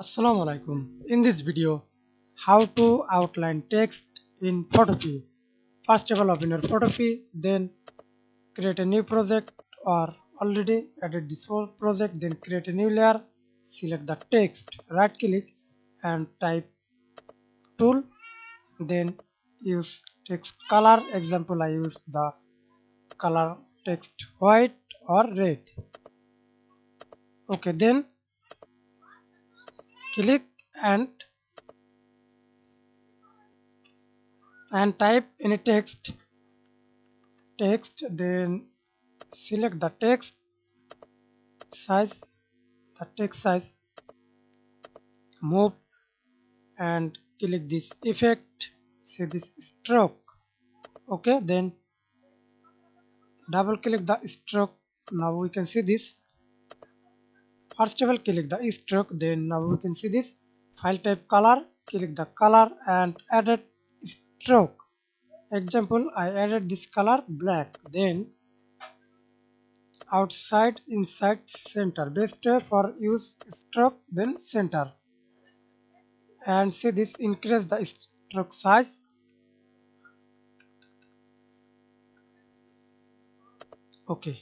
Assalamu alaikum. In this video, how to outline text in photopea. First of all, open your photopea, then create a new project or already added this whole project, then create a new layer, select the text, right click and type tool, then use text color. Example, I use the color text white or red. Okay, then click and type any text, then select the size text size, move and click this effect, see this stroke. Okay, then double click the stroke. Now we can see this. First of all, click the stroke, then now we can see this. File type color, click the color and added stroke. Example, I added this color black, then outside, inside, center. Best way for use stroke, then center. And see this, increase the stroke size. Okay,